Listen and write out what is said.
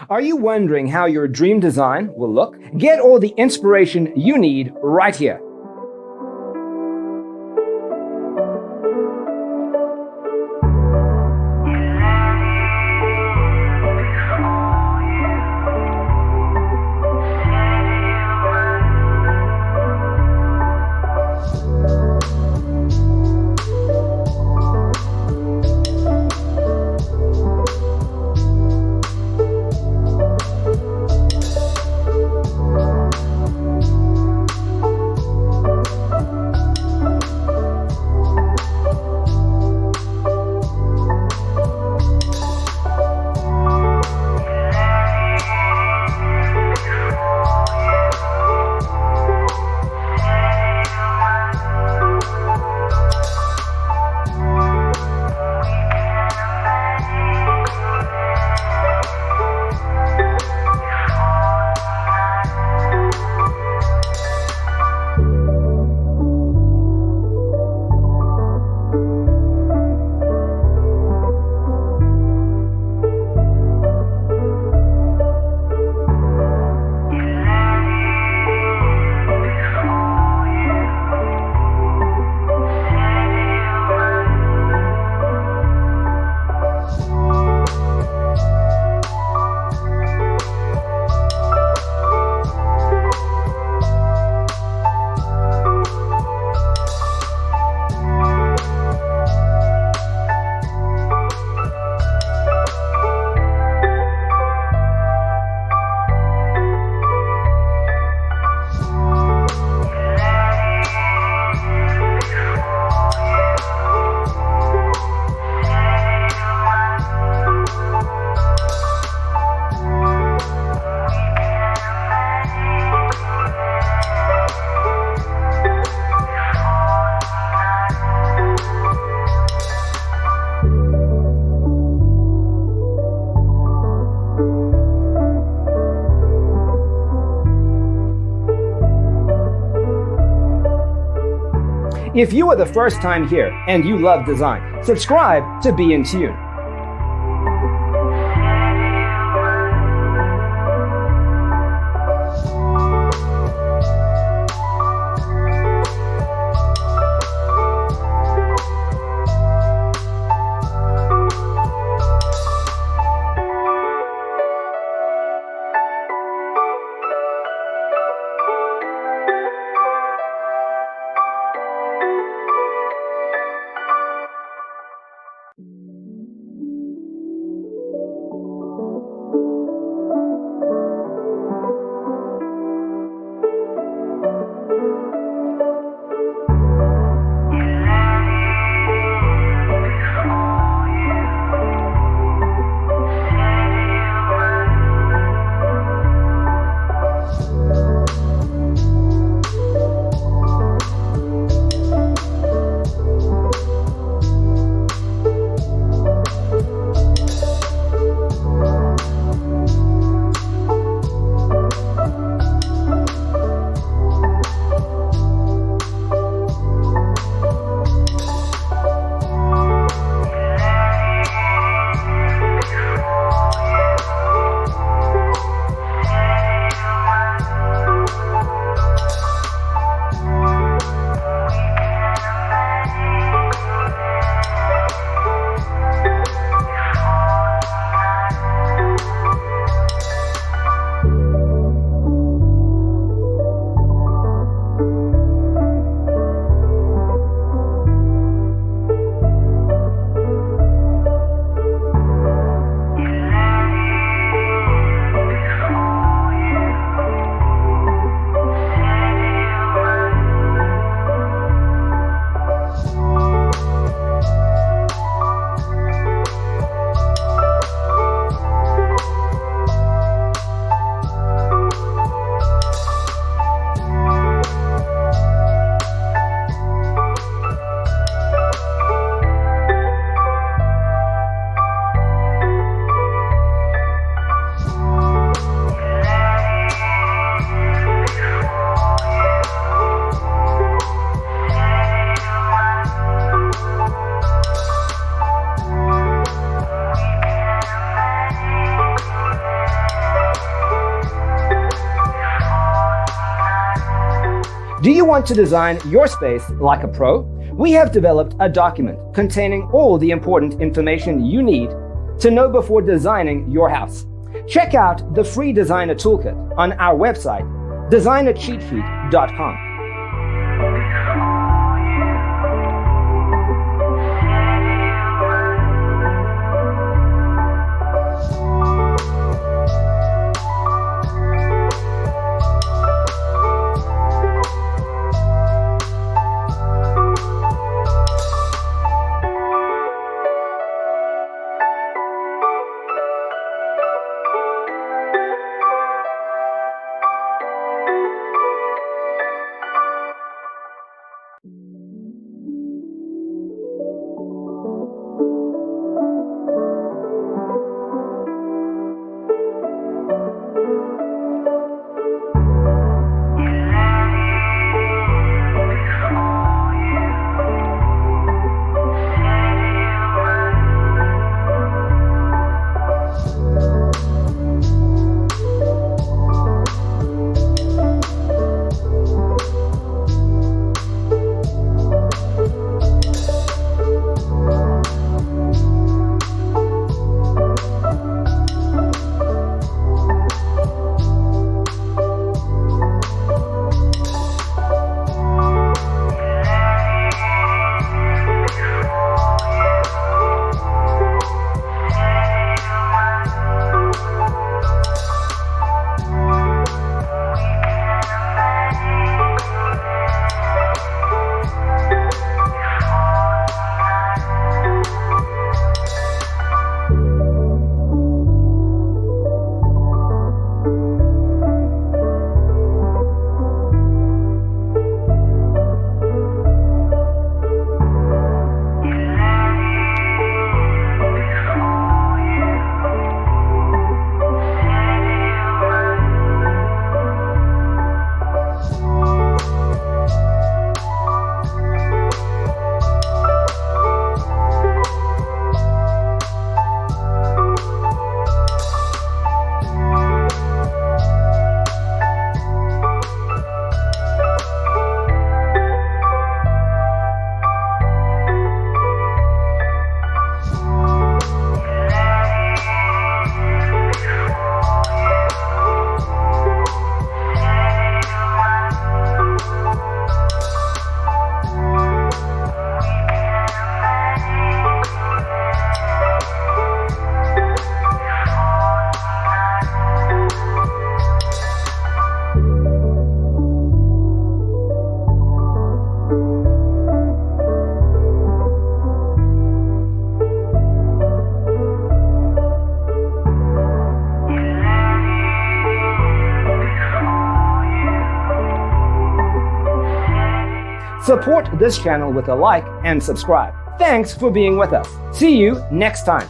Are you wondering how your dream design will look? Get all the inspiration you need right here. If you are the first time here and you love design, subscribe to Be in Tune. Do you want to design your space like a pro? We have developed a document containing all the important information you need to know before designing your house. Check out the free designer toolkit on our website, designercheatsheet.com. Support this channel with a like and subscribe. Thanks for being with us. See you next time.